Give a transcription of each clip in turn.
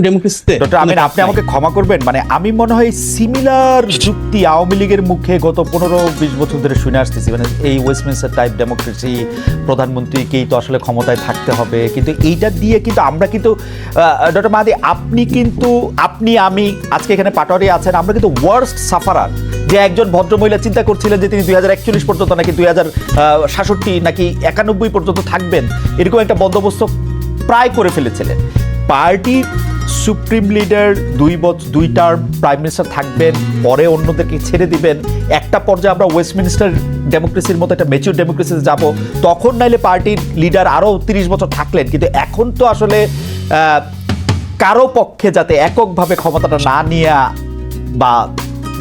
ডেমোক্রেসিতে আপনি আমাকে ক্ষমা করবেন, মানে আমি মনে হয় সিমিলার যুক্তি আওয়ামী লীগের মুখে গত 15-20 বছর ধরে শুনে আসতেছি, মানে এই ওয়েস্টমিনস্টার টাইপ ডেমোক্রেসি, প্রধানমন্ত্রীকেই তো আসলে ক্ষমতায় থাকতে হবে, কিন্তু এইটা দিয়ে কিন্তু আমরা কিন্তু ডক্টর মাহাদি আপনি আমি আজকে এখানে পাটোয়ারি আছেন, আমরা কিন্তু ওয়ার্স্ট সাফারার। যে একজন ভদ্রমহিলা চিন্তা করছিলেন যে তিনি 2041 পর্যন্ত নাকি 2066 নাকি 91 পর্যন্ত থাকবেন, এরকম একটা বন্দোবস্ত প্রায় করে ফেলেছিলেন। পার্টির supreme leader 2 term prime minister থাকবেন, পরে অন্যদেরকে ছেড়ে দিবেন, একটা পর্যায়ে আমরা ওয়েস্টমিনস্টার ডেমোক্রেসির মতো একটা ম্যাচিউর ডেমোক্রেসিতে যাব, তখন নাইলে পার্টির লিডার আরও 30 বছর থাকলেন। কিন্তু এখন তো আসলে কারো পক্ষে যাতে এককভাবে ক্ষমতাটা না নিয়ে, বা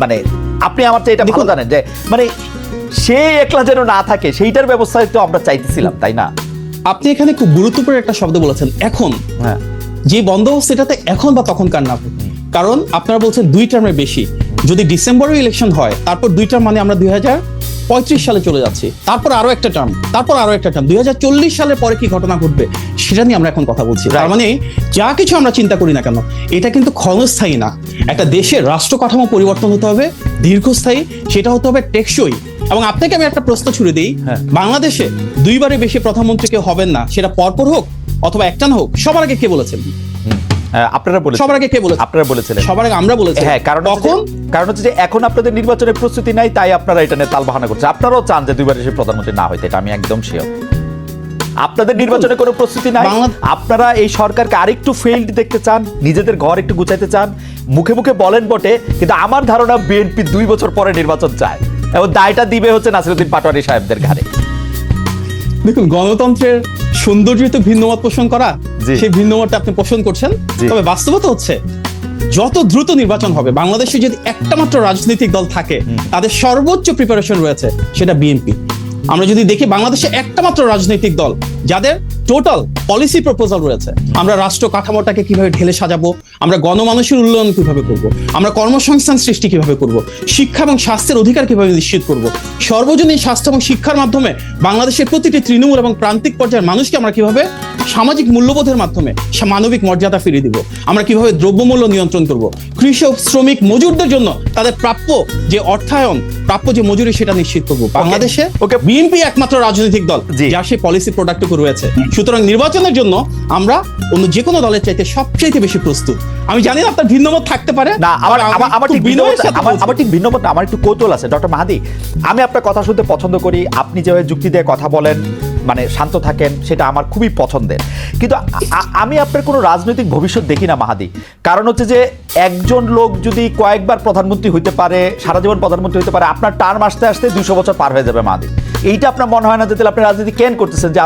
মানে আপনি আমার চেয়ে এটা ভালো জানেন যে মানে সে একলা যেন না থাকে, সেইটার ব্যবস্থায় তো আমরা চাইতেছিলাম, তাই না? আপনি এখানে খুব গুরুত্বপূর্ণ একটা শব্দ বলেছেন, এখন। হ্যাঁ, যে বন্দোবস্ত এটাতে এখন বা তখনকার না, কারণ আপনারা বলছেন 2 টার্মের বেশি। যদি ডিসেম্বরে ইলেকশন হয়, তারপর 2 টার্ম মানে আমরা 2035 সালে চলে যাচ্ছি, তারপর আরো একটা টার্ম, তারপর আরো একটা টার্ম, 2040 সালের পরে কি ঘটনা ঘটবে সেটা নিয়ে আমরা এখন কথা বলছি। তার মানে যা কিছু আমরা চিন্তা করি না কেন, এটা কিন্তু ক্ষণস্থায়ী না। একটা দেশের রাষ্ট্র কাঠামো পরিবর্তন হতে হবে দীর্ঘস্থায়ী, সেটা হতে হবে টেকসই। এবং আপনাকে আমি একটা প্রশ্ন ছুড়ে দিই, বাংলাদেশে 2বারের বেশি প্রধানমন্ত্রী কেউ হবেন না, সেটা পরপর হোক অথবা একটানা হোক। সবার আগে কে বলেছেন? আপনারা বলেছেন। সবার আগে কে বলেছেন? আপনারা বলেছিলেন। সবার আগে আমরা বলেছি। হ্যাঁ, কারণ হচ্ছে যে এখন আপনাদের নির্বাচনের প্রস্তুতি নাই, তাই আপনারা এটা নিয়ে তালবাহানা করছেন। আপনারাও চান যে 2বার এসে প্রধানমন্ত্রী না হইতে, এটা আমি একদম শিওর। আপনাদের নির্বাচনের কোনো প্রস্তুতি নাই, আপনারা এই সরকারকে আরেকটু ফেইল্ড দেখতে চান, নিজেদের ঘর একটু গুছাইতে চান, মুখে মুখে বলেন বটে, কিন্তু আমার ধারণা বিএনপি 2 বছর পরে নির্বাচন চায়, এবং দায়টা দিবে হচ্ছে নাসিরউদ্দিন পাটোয়ারি সাহেবদের ঘাড়ে। দেখুন, গণতন্ত্রের সৌন্দর্য তো ভিন্নমত পোষণ করা, সেই ভিন্নমতটা আপনি পোষণ করছেন, তবে বাস্তবতা হচ্ছে যত দ্রুত নির্বাচন হবে, বাংলাদেশে যদি একটা মাত্র রাজনৈতিক দল থাকে তাদের সর্বোচ্চ প্রিপারেশন রয়েছে, সেটা বিএনপি। আমরা যদি দেখি বাংলাদেশে একটা মাত্র রাজনৈতিক দল যাদের টোটাল পলিসি প্রপোজাল রয়েছে, আমরা রাষ্ট্র কাঠামোটাকে কিভাবে ঢেলে সাজাবো, আমরা গণমানুষের উন্নয়ন কিভাবে করব, আমরা কর্মসংস্থান সৃষ্টি কিভাবে করব, শিক্ষা এবং স্বাস্থ্যের অধিকার কিভাবে নিশ্চিত করব, সর্বজনীন স্বাস্থ্য এবং শিক্ষার মাধ্যমে বাংলাদেশের প্রতিটি তৃণমূল এবং প্রান্তিক পর্যায়ের মানুষকে আমরা কিভাবে সামাজিক মূল্যবোধের মাধ্যমে মানবিক মর্যাদা ফিরিয়ে দিব, আমরা কিভাবে দ্রব্যমূল্য নিয়ন্ত্রণ করব, কৃষক শ্রমিক মজুরদের জন্য তাদের প্রাপ্য যে অর্থায়ন, প্রাপ্য যে মজুরি, সেটা নিশ্চিত করবো। বাংলাদেশে বিএনপি একমাত্র রাজনৈতিক দল যার সেই পলিসি প্রোডাক্টটুকু রয়েছে। সুতরাং নির্বাচনের জন্য আমরা অন্য যে কোনো দলের চাইতে সবচাইতে বেশি প্রস্তুত। আমি জানি না আপনার ভিন্নমত থাকতে পারে না, আমার ঠিক ভিন্নমত, আমার একটু কৌতূহল আছে। ডক্টর মাহাদি, আমি আপনার কথা শুনতে পছন্দ করি, আপনি যেভাবে যুক্তি দিয়ে কথা বলেন, মানে শান্ত থাকেন, সেটা আমার খুবই পছন্দের। কিন্তু আমি আপনার কোনো রাজনৈতিক ভবিষ্যৎ দেখি না মাহাদি। কারণ হচ্ছে যে একজন লোক যদি কয়েকবার প্রধানমন্ত্রী হইতে পারে, সারা জীবন প্রধানমন্ত্রী হইতে পারে, আপনার টার্ম আসতে আসতে 200 বছর পার হয়ে যাবে মাহাদি। এইটা আপনার মনে হয় না যে তাহলে আপনি রাজনীতি কেন করতেছেন, যে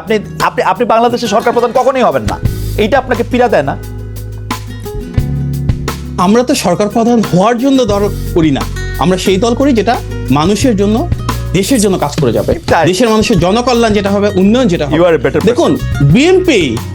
আপনি বাংলাদেশের সরকার প্রধান কখনোই হবেন না? এইটা আপনাকে পীড়া দেয় না? আমরা তো সরকার প্রধান হওয়ার জন্য দল করি না, আমরা সেই দল করি যেটা মানুষের জন্য, দেশের জন্য কাজ করে যাবে, দেশের মানুষের জনকল্যাণ যেটা হবে, উন্নয়ন যেটা হবে। দেখুন,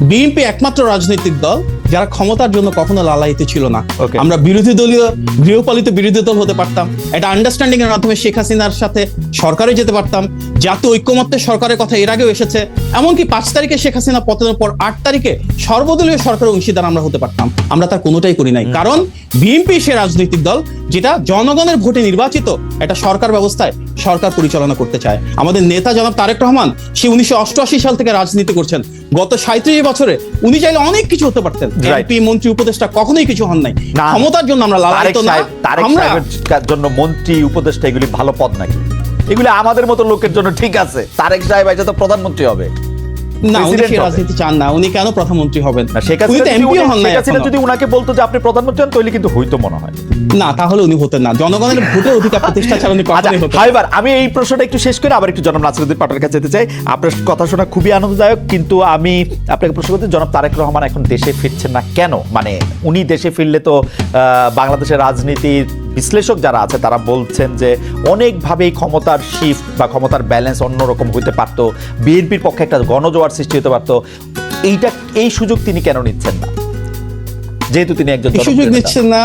বিএনপি একমাত্র রাজনৈতিক দল যারা ক্ষমতার জন্য কখনো লালায়িত ছিল না। আমরা বিরোধী দলীয় গৃহপালিত বিরোধী দল হতে পারতাম, একটা আন্ডারস্ট্যান্ডিং এর মাধ্যমে শেখ হাসিনার সাথে সরকারে যেতে পারতাম, জাতীয় ঐক্যমত্যের সরকারের কথা এর আগেও এসেছে। এমনকি 5 তারিখে শেখ হাসিনা পতনের পর 8 তারিখে সর্বদলীয় সরকারের অংশীদার আমরা হতে পারতাম। আমরা তার কোনোটাই করি নাই, কারণ বিএনপি সে রাজনৈতিক দল যেটা জনগণের ভোটে নির্বাচিত একটা সরকার ব্যবস্থায় সরকার পরিচালনা করতে চায়। আমাদের নেতা জনাব তারেক রহমান, সে 1988 সাল থেকে রাজনীতি করছেন। গত 37 বছরে উনি চাইলে অনেক কিছু হতে পারতেন, এমপি মন্ত্রী উপদেষ্টা কখনোই কিছু হন নাই। ক্ষমতার জন্য আমরা লালায়িত না। তারেক সাহেবের জন্য মন্ত্রী উপদেষ্টা এগুলি ভালো পদ নাকি? এগুলি আমাদের মতো লোকের জন্য ঠিক আছে। তারেক সাহেব আইসা তো প্রধানমন্ত্রী হবে না, উনি রাজনীতি চান না। উনি কেন প্রধানমন্ত্রী হবেন? যদি উনাকে বলতো যে আপনি প্রধানমন্ত্রী হন, তাহলে কিন্তু হইতো মনে হয় না, তাহলে উনি হতেন না। জনগণের ভোটের অধিকার প্রতিষ্ঠা ছাড়া উনি কখনোই হতেন না। এবার আমি এই প্রশ্নটা একটু শেষ করে আবার একটু জনাব নাসিরউদ্দিন পাটোয়ারির কাছে যেতে চাই। আপনার কথা শোনা খুবই আনন্দদায়ক, কিন্তু আমি আপনাকে প্রশ্ন করতে, জনাব তারেক রহমান এখন দেশে ফিরছেন না কেন? মানে উনি দেশে ফিরলে তো বাংলাদেশের রাজনীতির বিশ্লেষক যারা আছে তারা বলছেন যে অনেকভাবেই ক্ষমতার শিফট বা ক্ষমতার ব্যালেন্স অন্যরকম হইতে পারত, বিএনপির পক্ষে একটা গণজোয়ার সৃষ্টি হতে পারত। এই সুযোগ তিনি কেন নিচ্ছেন না, যেহেতু তিনি একজন সুযোগ নিচ্ছেন না?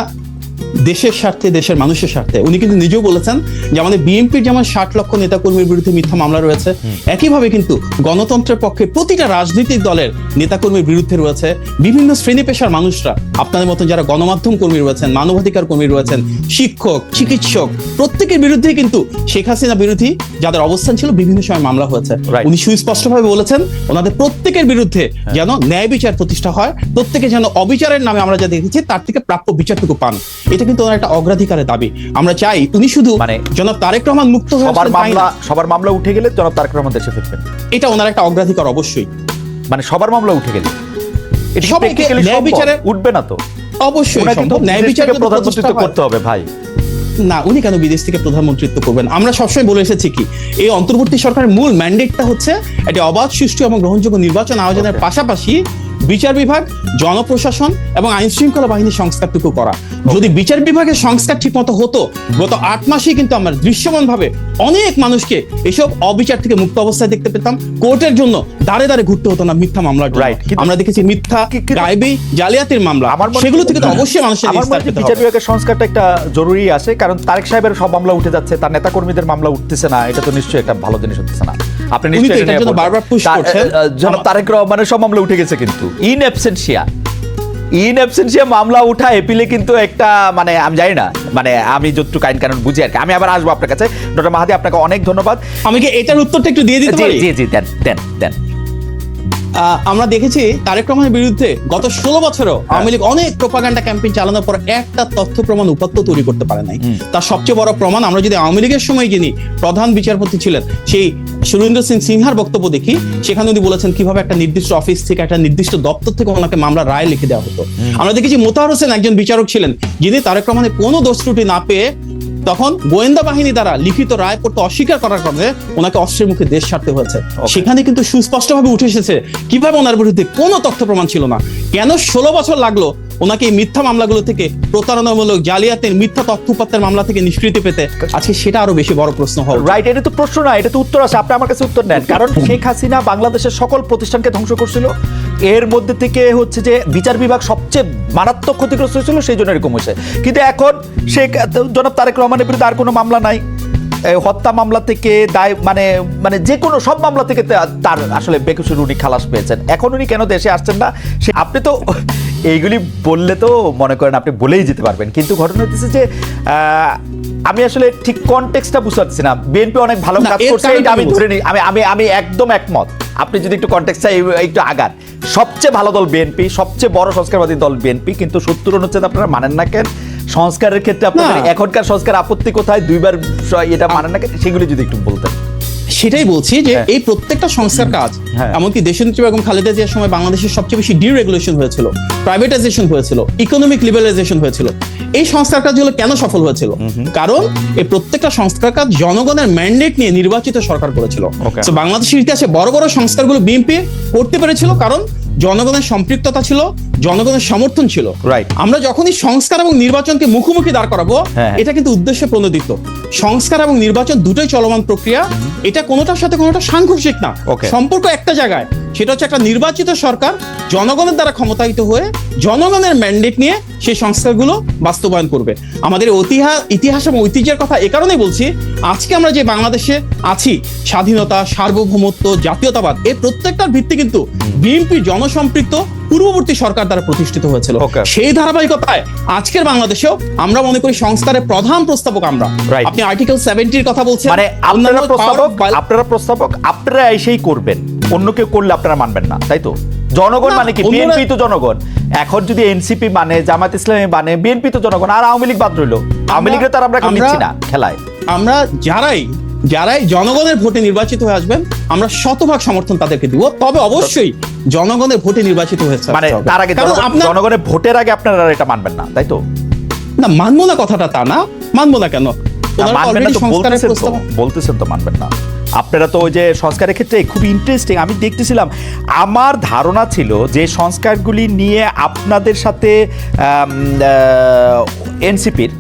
দেশের স্বার্থে, দেশের মানুষের স্বার্থে। উনি কিন্তু নিজেও বলেছেন যে আমাদের বিএনপির যেমন 60 লক্ষ নেতাকর্মীর বিরুদ্ধে মিথ্যা মামলা রয়েছে, একইভাবে কিন্তু গণতন্ত্রের পক্ষে প্রতিটা রাজনৈতিক দলের নেতাকর্মীর বিরুদ্ধে রয়েছে বিভিন্ন শ্রেণী পেশার মানুষরা, আপনাদের মতন যারা গণমাধ্যম কর্মী রয়েছেন, মানবাধিকার কর্মী রয়েছেন, শিক্ষক, চিকিৎসক, প্রত্যেকের বিরুদ্ধে কিন্তু শেখ হাসিনা বিরোধী যাদের অবস্থান ছিল বিভিন্ন সময় মামলা হয়েছে। উনি সুস্পষ্টভাবে বলেছেন ওনাদের প্রত্যেকের বিরুদ্ধে যেন ন্যায় বিচার প্রতিষ্ঠা হয়, প্রত্যেকে যেন অবিচারের নামে আমরা যা দেখেছি তার থেকে প্রাপ্য বিচারটুকু পান। এটা কিন্তু ওনার একটা অগ্রাধিকারের দাবি। আমরা চাই উনি শুধু জনাব তারেক রহমান মুক্ত হয়ে সবার মামলা উঠে গেলে জনাব তারেক রহমান দেশে ফিরবেন, এটা ওনার একটা অগ্রাধিকার অবশ্যই। মানে সবার মামলা উঠে গেলে সবাইকে ন্যায় বিচারে উঠবে না তো? অবশ্যই সম্ভব। ন্যায় বিচার প্রধানমন্ত্রিত্ব করতে হবে ভাই। না, উনি কেন বিদেশ থেকে প্রধানমন্ত্রিত্ব করবেন? আমরা সবসময় বলে এসেছি কি এই অন্তর্বর্তী সরকারের মূল ম্যান্ডেটটা হচ্ছে একটা অবাধ, সুষ্ঠু এবং গ্রহণযোগ্য নির্বাচন আয়োজনের পাশাপাশি বিচার বিভাগ, জনপ্রশাসন এবং আইন শৃঙ্খলা বাহিনীর সংস্কারটুকু করা। যদি বিচার বিভাগের সংস্কার ঠিক মতো হতো, গত 8 মাসেই কিন্তু আমরা দৃশ্যমান ভাবে অনেক মানুষকে এসব অবিচার থেকে মুক্ত অবস্থায় দেখতে পেতাম। কোর্টের জন্য দাঁড়ে দাঁড়ে ঘুরতে হতো না মিথ্যা মামলার জন্য। আমরা দেখেছি মিথ্যা, গায়েবী, জালিয়াতির মামলা, সেগুলো থেকে তো অবশ্যই মানুষের নিস্তার পেতে হবে। বিচার বিভাগের সংস্কারটা একটা জরুরি আছে, কারণ তারেক সাহেবের সব মামলা উঠে যাচ্ছে, তার নেতা কর্মীদের মামলা উঠতেছে না, এটা তো নিশ্চয়ই একটা ভালো জিনিস হচ্ছে না। আপনি নিশ্চয়ই এটার জন্য বারবার পুশ করছেন। জনাব তারেক রহমানের সব মামলা উঠে গেছে, কিন্তু ইন অ্যাবসেন্সিয়া মামলা উঠা এপিলে কিন্তু একটা মানে আমি জানি না, মানে আমি যতটুকু আইন কানুন বুঝি আর কি। আমি আবার আসবো আপনার কাছে। ডক্টর মাহাদি, আপনাকে অনেক ধন্যবাদ। আমি কি এটার উত্তরটা একটু দিয়ে দিতে পারি? জি দেন। আমরা দেখেছি তারেক রহমানের বিরুদ্ধে গত 16 বছরেও আওয়ামী লীগ অনেক প্রোপাগান্ডা ক্যাম্পেইন চালানোর পর একটা তথ্য প্রমাণ উপাত্ত তৈরি করতে পারে নাই। তার সবচেয়ে বড় প্রমাণ আমরা যদি আওয়ামী লীগের সময় যিনি প্রধান বিচারপতি ছিলেন সেই সুরেন্দ্র সিং সিনহার বক্তব্য দেখি, সেখানে উনি বলেছেন কিভাবে একটা নির্দিষ্ট অফিস থেকে, একটা নির্দিষ্ট দপ্তর থেকে ওনাকে মামলার রায় লিখে দেওয়া হতো। আমরা দেখেছি মোতাহার হোসেন একজন বিচারক ছিলেন যিনি তারেক রহমানের কোনো দোষ ত্রুটি না পেয়ে তখন গোয়েন্দা বাহিনী দ্বারা লিখিত রায় পড়তে অস্বীকার করার কারণে ওনাকে অস্ত্রের মুখে দেশ ছাড়তে হয়েছে। সেখানে কিন্তু সুস্পষ্টভাবে উঠে এসেছে কিভাবে ওনার বিরুদ্ধে কোনো তথ্য প্রমাণ ছিল না। কেন 16 বছর লাগলো ওনাকে এই মিথ্যা মামলাগুলো থেকে, প্রতারণামূলক, জালিয়াতের, মিথ্যা তথ্য উপাত্তের মামলা থেকে নিষ্কৃতি পেতে? আজকে সেটা আরো বেশি বড় প্রশ্ন হবে। রাইট, এটা তো প্রশ্ন না, এটা তো উত্তর আছে। আপনি আমার কাছে উত্তর নেন। কারণ শেখ হাসিনা বাংলাদেশের সকল প্রতিষ্ঠানকে ধ্বংস করছিল, এর মধ্যে থেকে হচ্ছে যে বিচার বিভাগ সবচেয়ে মারাত্মক ক্ষতিগ্রস্ত হয়েছিল, সেই জন্য এরকম হয়েছে। কিন্তু এখন জনাব তারেক রহমানের বিরুদ্ধে আর কোনো মামলা নাই, হত্যা মামলা থেকে দায় মানে মানে যে কোনো সব মামলা থেকে তার আসলে বেকসুর উনি খালাস পেয়েছেন। এখন উনি কেন দেশে আসছেন না? আপনি তো এইগুলি বললে তো মনে করেন আপনি বলেই যেতে পারবেন, কিন্তু ঘটনা হচ্ছে যে আমি আসলে ঠিক কনটেক্সটটা বুঝতে পারছি না। বিএনপি অনেক ভালো কাজ করছে, এটা আমি ধরে নিই, আমি একদম একমত। আপনি যদি একটু কনটেক্সটটা একটু আগান, সবচেয়ে ভালো দল বিএনপি, সবচেয়ে বড় সংস্কারবাদী দল বিএনপি, কিন্তু 70 অনুচ্ছেদ আপনারা মানেন না কেন? সংস্কারের ক্ষেত্রে আপনাদের এখনকার সংস্কার আপত্তি কোথায়? 2বার এটা মানেন না কেন? সেগুলি যদি একটু বলতেন। সেটাই বলছি যে এই প্রত্যেকটা সংস্কার কাজ, এমনকি দেশনেত্রী বেগম খালেদা জিয়ার সময় বাংলাদেশের সবচেয়ে বেশি ডিরেগুলেশন হয়েছিল, প্রাইভেটাইজেশন হয়েছিল, ইকোনমিক লিবারালাইজেশন হয়েছিল। এই সংস্কার কাজগুলো কেন সফল হয়েছিল? কারণ এই প্রত্যেকটা সংস্কার কাজ জনগণের ম্যান্ডেট নিয়ে নির্বাচিত সরকার করেছিল। তো বাংলাদেশের ইতিহাসে বড় বড় সংস্কারগুলো বিএনপি করতে পেরেছিল কারণ জনগণের সম্পৃক্ততা ছিল, জনগণের সমর্থন ছিল। আমরা যখনই সংস্কার এবং নির্বাচনকে মুখোমুখি দাঁড় করাবো, এটা কিন্তু উদ্দেশ্যে প্রণোদিত। সংস্কার এবং নির্বাচন দুটোই চলমান প্রক্রিয়া, এটা কোনোটার সাথে কোনোটা সাংঘর্ষিক না, সম্পর্ক একটা জায়গায়। সেটা হচ্ছে একটা নির্বাচিত সরকার জনগণের দ্বারা ক্ষমতায়িত হয়ে জনগণের ম্যান্ডেট নিয়ে সেই সংস্কারগুলো বাস্তবায়ন করবে। আমাদের ইতিহাস এবং ঐতিহ্যের কথা এ কারণেই বলছি, আজকে আমরা যে বাংলাদেশে আছি, স্বাধীনতা, সার্বভৌমত্ব, জাতীয়তাবাদ, এই প্রত্যেকটার ভিত্তি কিন্তু বিএনপি জনসম্পৃক্ত পূর্ববর্তী সরকার দ্বারা প্রতিষ্ঠিত হয়েছিল। সেই ধারাবাহিকতায় আজকের বাংলাদেশেও আমরা মনে করি সংস্কারের প্রধান প্রস্তাবক আমরা। আপনি আর্টিকেল 70 কথা বলছেন, মানে আপনারা প্রস্তাবক, আপনারা এসেই করবেন, অন্য কেউ করলে আপনারা মানবেন না, তাই তো? জনগণ মানে কি? বিএনপি তো জনগণ। এখন যদি এনসিপি মানে, জামাত ইসলামী মানে, বিএনপি তো জনগণ, আর আওয়ামী লীগ বাদ রইলো। আওয়ামী লীগের তার আমরা নিচ্ছি না খেলায়। আমরা যারাই জনগণের ভোটে নির্বাচিত হয়ে আসবেন, আমরা শতভাগ সমর্থন তাদেরকে দিব। তবে অবশ্যই জনগণের ভোটে নির্বাচিত হয়েছে, মানে তার আগে জনগণের ভোটের আগে আপনারা এটা মানবেন না, তাই তো? না, মানবো না কথাটা তা না। মানবো না কেন? বলতেছেন তো মানবেন না। আপনারা তো ওই যে সংস্কারের ক্ষেত্রে খুব ইন্টারেস্টিং, আমি দেখতেছিলাম। আমার ধারণা ছিল যে সংস্কারগুলি নিয়ে আপনাদের সাথে এনসিপির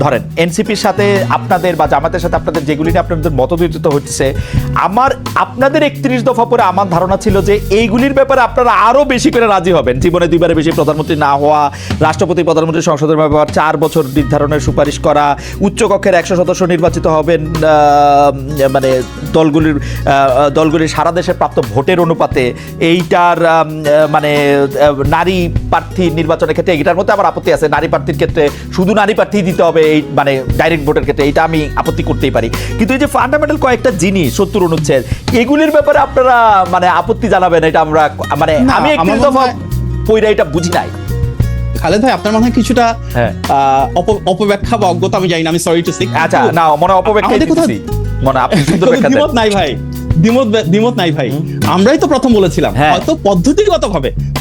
ধরেন এনসিপির সাথে আপনাদের বা জামাতের সাথে আপনাদের যেগুলি নিয়ে আপনাদের মতদ্বৈত হচ্ছে, আপনাদের 31 দফা পরে আমার ধারণা ছিল যে এইগুলির ব্যাপারে আপনারা আরো বেশি করে রাজি হবেন। জীবনে 2বারের বেশি প্রধানমন্ত্রী না হওয়া, রাষ্ট্রপতি প্রধানমন্ত্রী সংসদের ব্যাপার 4 বছর নির্ধারণের সুপারিশ করা, উচ্চকক্ষের 100 সদস্য নির্বাচিত হবেন মানে দলগুলির সারা দেশে প্রাপ্ত ভোটের অনুপাতে, এইটার মানে নারী প্রার্থী নির্বাচনের ক্ষেত্রে এটার মধ্যে আমার আপত্তি আছে। নারী প্রার্থীর ক্ষেত্রে শুধু নারী প্রার্থী দিতে হবে, এই মানে ডাইরেক্ট ভোটের ক্ষেত্রে এইটা আমি আপত্তি করতেই পারি। কিন্তু এই যে ফান্ডামেন্টাল কয়েকটা জিনিস 70 অনুচ্ছেদ, এগুলির ব্যাপারে আপনারা মানে আপত্তি জানাবেন, এটা আমরা মানে আমি একটু দফা পইরা এটা বুঝি নাই। খালেদ ভাই, আপনার মনে হয় কিছুটা অপব্যাখ্যা বা অজ্ঞতা, আমি জানি না, আমি সরি টু সে। আচ্ছা, না মনে অপব্যাখ্যা দিতেছি, মনে আপনি সুন্দর ব্যাখ্যা দেন। দ্বিমত নাই ভাই, দ্বিমত নাই ভাই। আমরাই তো প্রথম বলেছিলাম হয়তো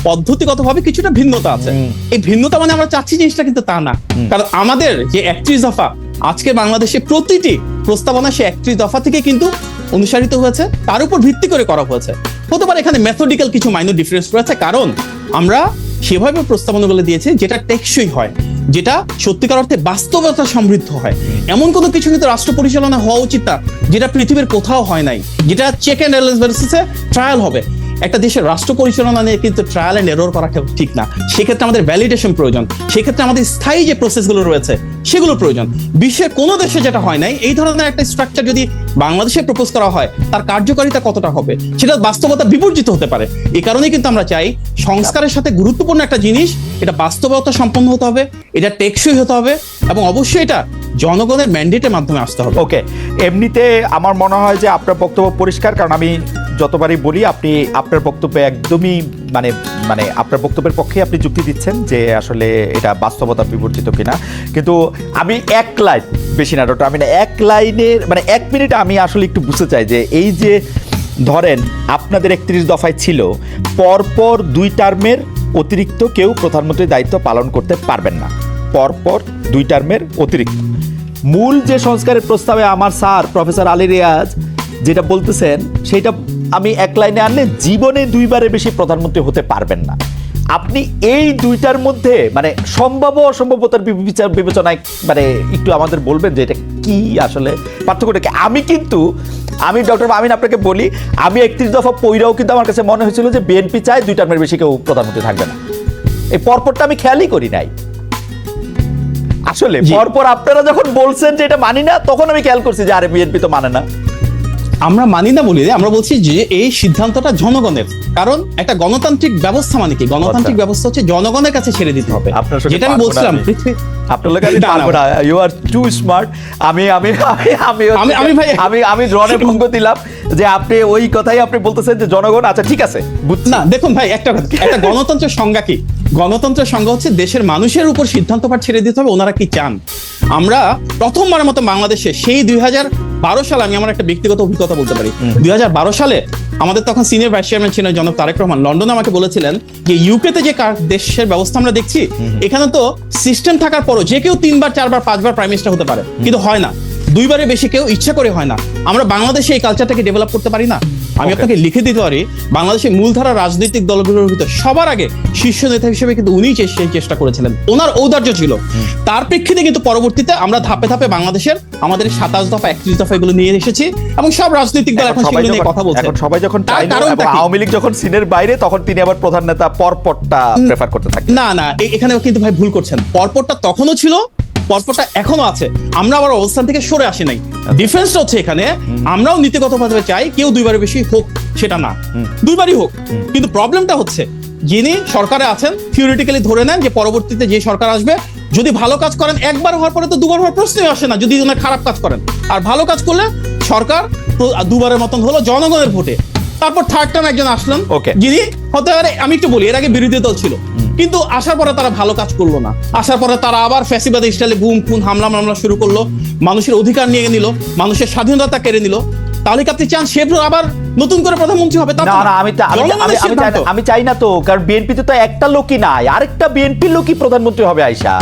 পদ্ধতিগতভাবে কিছুটা ভিন্নতা আছে। এই ভিন্নতা মানে আমরা চাচ্ছি জিনিসটা কিন্তু তা না। কারণ আমাদের যে 31 দফা আজকে বাংলাদেশে প্রতিটি প্রস্তাবনা সে 31 দফা থেকে কিন্তু অনুসারিত হয়েছে, তার উপর ভিত্তি করে করা হয়েছে। হতে পারে এখানে মেথডিক্যাল কিছু মাইনর ডিফারেন্স রয়েছে, কারণ আমরা সেভাবে প্রস্তাবনাগুলো দিয়েছি যেটা টেকসই হয়, যেটা সত্যিকার অর্থে বাস্তবতা সমৃদ্ধ হয়। এমন কোনো কিছু কিন্তু রাষ্ট্র পরিচালনা হওয়া উচিত না যেটা পৃথিবীর কোথাও হয় নাই, যেটা চেক অ্যান্ড ব্যালেন্সে ট্রায়াল হবে। একটা দেশের রাষ্ট্র পরিচালনা নিয়ে কিন্তু ট্রায়াল অ্যান্ড এরর করা ঠিক না। সেক্ষেত্রে আমাদের ভ্যালিডেশন প্রয়োজন, সেক্ষেত্রে আমাদের স্থায়ী যে প্রসেসগুলো রয়েছে সেগুলো প্রয়োজন। বিশ্বের কোনো দেশে যেটা হয় নাই, এই ধরনের একটা স্ট্রাকচার যদি বাংলাদেশে প্রপোজ করা হয়, তার কার্যকারিতা কতটা হবে সেটা বাস্তবতা বিবর্জিত হতে পারে। এই কারণেই কিন্তু আমরা চাই সংস্কারের সাথে গুরুত্বপূর্ণ একটা জিনিস, এটা বাস্তবতা সম্পন্ন হতে হবে, এটা টেকসই হতে হবে, এবং অবশ্যই এটা জনগণের ম্যান্ডেটের মাধ্যমে আসতে হবে। ওকে, এমনিতে আমার মনে হয় যে আপনার বক্তব্য পরিষ্কার, কারণ আমি যতবারই বলি আপনি আপনার বক্তব্যে একদমই মানে আপনার বক্তব্যের পক্ষে আপনি যুক্তি দিচ্ছেন যে আসলে এটা বাস্তবতা বিবর্তিত কিনা। কিন্তু আমি এক লাইন, বেশি না ডক্টর, আমি না এক লাইনের মানে 1 মিনিট আমি আসলে একটু বুঝতে চাই যে এই যে ধরেন আপনাদের 31 দফায় ছিল পরপর 2 টার্মের অতিরিক্ত কেউ প্রধানমন্ত্রীর দায়িত্ব পালন করতে পারবেন না, পরপর 2 টার্মের অতিরিক্ত। মূল যে সংস্কারের প্রস্তাবে আমার স্যার প্রফেসর আলী রিয়াজ যেটা বলতেছেন সেটা আমি এক লাইনে আনলে জীবনে 2বারের বেশি প্রধানমন্ত্রী হতে পারবেন না। আপনি এই 2টার মধ্যে মানে সম্ভাব্য অসম্ভাব্যতার বিবেচনায় মানে একটু আমাদের বলবেন যে এটা কি আসলে পার্থক্যটা কি? আমি ডক্টর আমিন আপনাকে বলি, আমি 31 দফা পইরাও কিন্তু আমার কাছে মনে হয়েছিল যে বিএনপি চায় 2 টার্মের বেশি কেউ প্রধানমন্ত্রী থাকবে না। এই পরপরটা আমি খেয়ালই করি নাই আসলে। পরপর আপনারা যখন বলছেন যে এটা মানি না, তখন আমি খেয়াল করছি যে আরে বিএনপি তো মানে না। আমরা মানি না বলি, আমরা বলছি যে এই সিদ্ধান্তটা জনগণের। কারণ একটা গণতান্ত্রিক ব্যবস্থা মানে কি? গণতান্ত্রিক ব্যবস্থা হচ্ছে জনগণের কাছে ছেড়ে দিতে হবে। যেটা আমি বলছিলাম, আপনার লোক আমি পারবো না, ইউ আর টু স্মার্ট। আমি রনে ভঙ্গ দিলাম যে আপনি ওই কথাই আপনি বলতেছেন যে জনগণ, আচ্ছা ঠিক আছে না। দেখুন ভাই, একটা গণতন্ত্রের সংজ্ঞা কি? গণতন্ত্রের সংজ্ঞা হচ্ছে দেশের মানুষের উপর সিদ্ধান্তভার ছেড়ে দিতে হবে, ওনারা কি চান। আমরা প্রথমবারের মতো বাংলাদেশে সেই 2012 সালে, আমি আমার একটা ব্যক্তিগত অভিজ্ঞতা বলতে পারি, 2012 সালে আমাদের তখন সিনিয়র ভাইস চেয়ারম্যান ছিলেন জনাব তারেক রহমান, লন্ডনে আমাকে বলেছিলেন যে ইউকেতে যে দেশের ব্যবস্থা আমরা দেখছি, এখানে তো সিস্টেম থাকার পরও যে কেউ 3বার 4বার 5বার প্রাইম মিনিস্টার হতে পারে, কিন্তু হয় না। 2বারের বেশি কেউ ইচ্ছা করে হয় না। আমরা বাংলাদেশে এই কালচারটাকে ডেভেলপ করতে পারি না? আমি আপনাকে লিখে দিতে পারি, বাংলাদেশের মূলধারা রাজনৈতিক দলগুলোর ভিতরে সবার আগে শীর্ষ নেতা হিসেবে কিন্তু উনিই সেই চেষ্টা করেছিলেন, ওনার ঔদার্য ছিল। তার প্রেক্ষিতে কিন্তু পরবর্তীতে আমরা ধাপে ধাপে বাংলাদেশের আমাদের 27 দফা 31 দফা এগুলো নিয়ে এসেছি, এবং সব রাজনৈতিক দল এখন সেগুলো নিয়ে কথা বলছে। এখন সবাই যখন আওয়ামী লীগ যখন সিনের বাইরে, তখন তিনি আবার প্রধান নেতা পরপরটা প্রেফার করতে থাকেন। না, এখানে কিন্তু ভাই ভুল করছেন। পরপরটা তখনও ছিল, পরপরটা এখনো আছে। আমরা আবার অবস্থান থেকে সরে আসি নাই। ডিফারেন্সটা হচ্ছে এখানে আমরাও নীতিগতভাবে চাই কেউ 2বারের বেশি হোক, সেটা না, 2বারই হোক। কিন্তু প্রবলেমটা হচ্ছে যিনি সরকারে আছেন থিওরিটিক্যালি ধরে নেন যে পরবর্তীতে যে সরকার আসবে যদি ভালো কাজ করেন, 1বার হওয়ার পরে তো 2বার হওয়ার প্রশ্নই আসে না। যদি ওনার খারাপ কাজ করেন, আর ভালো কাজ করলে সরকার 2বারের মতন হলো জনগণের ভোটে, তারপর থার্ড টার্ম একজন আসলেন যিনি হতে পারে, আমি একটু বলি, এর আগে বিরোধী দল ছিল, কিন্তু আসার পরে তারা ভালো কাজ করলো না। আসার পরে তারা আবার ফ্যাসিবাদী স্টাইলে গুম খুন হামলা মামলা শুরু করলো, মানুষের অধিকার নিয়ে নিল, মানুষের স্বাধীনতা কেড়ে নিল। তাহলে কি আপনি চান সে আবার নতুন করে প্রধানমন্ত্রী হবে? আমি চাই না তো, কারণ বিএনপি তো একটা লোকই নাই, আরেকটা বিএনপি লোকই প্রধানমন্ত্রী হবে আইসা।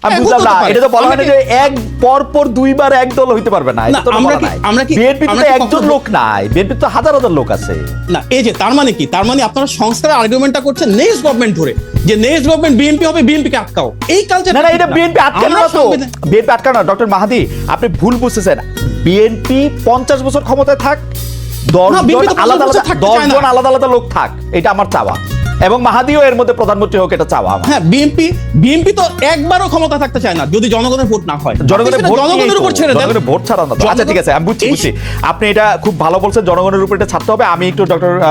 আমি হ্যাঁ, বুঝলাম হতে না, পারে। এটা তো বলা হয় না আমরা যে এক পর দুইবার এক দল হইতে পারবে না, এটা না, তো আমরা বলা কি- নাই। আমরা কি- বিএনপি আমরা তো কি একজন কখনো- লোক নাই, বিএনপি তো হাজার হাজার লোক আছে। না, এই যে তার মানে কি, তার মানে আপনারা সংস্কারের আর্গুমেন্টটা করছেন নেক্সট গভর্নমেন্ট ধরে, যে নেক্সট গভর্নমেন্ট বিএনপি হবে, বিএনপি কে আটকাও। এই কালচার না না, এটা বিএনপি আটকানো না তো, বিএনপি আটকানো না। ডক্টর মাহাদি, আপনি ভুল বুঝতেছেন। বিএনপি 50 বছর ক্ষমতায় থাক, 10 না, BNP তো 50 আলাদা বছর আলাদা থাকতে 10 চায় না। জন আলাদা আলাদা লোক থাক, এটা আমার চাওয়া। এবং মাহাদিও এর মধ্যে প্রধানমন্ত্রী হোক, এটা চাওয়া আমার। হ্যাঁ, বিএনপি তো একবারও ক্ষমতা থাকতে চায় না যদি জনগণের ভোট না হয়। জনগণের আপনি ভোট সেটা জনগণের উপর ছেড়ে দেন। জনগণের ভোট ছাড়া না তো। আচ্ছা ঠিক আছে, আমি বুঝছি এই- বুঝছি, আপনি এটা খুব ভালো বলছেন, জনগণের উপর এটা ছাড়তে হবে। আমি একটু ডক্টর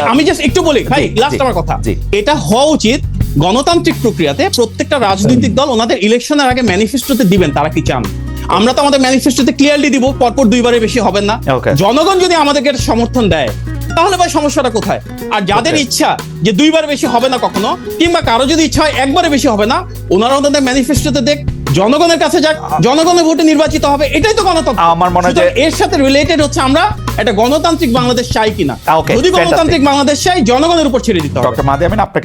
আমি জাস্ট একটু বলি ভাই, জি, লাস্ট জি, আমার কথা, জি। এটা হওয়া উচিত গণতান্ত্রিক প্রক্রিয়াতে প্রত্যেকটা রাজনৈতিক দল ওনাদের ইলেকশনের আগে ম্যানিফেস্টোতে দিবেন তারা কি চান। আমরা তো আমাদের ম্যানিফেস্টোতে ক্লিয়ারলি দিব পরপর দুইবারের বেশি হবেন না। Okay. জনগণ যদি আমাদেরকে এটা সমর্থন দেয় তাহলে ভাই সমস্যাটা কোথায়? আর যাদের Okay. ইচ্ছা যে দুইবার বেশি হবে না কখনো, কিংবা কারো যদি ইচ্ছা হয় একবারে বেশি হবে না, ওনারা ওনাদের ম্যানিফেস্টোতে দেখ, জনগণের কাছে যাক, জনগণের ভোটে নির্বাচিত হবে, এটাই তো গণতন্ত্র। আমার মনে হয় যে- সুতরাং এর সাথে রিলেটেড হচ্ছে আমরা একটা গণতান্ত্রিক বাংলাদেশ চাই কিনা। Okay, যদি fantastic. গণতান্ত্রিক বাংলাদেশ চাই, জনগণের উপর ছেড়ে দিতে হবে। ডক্টর মাহাদি আমিন, আপনাকে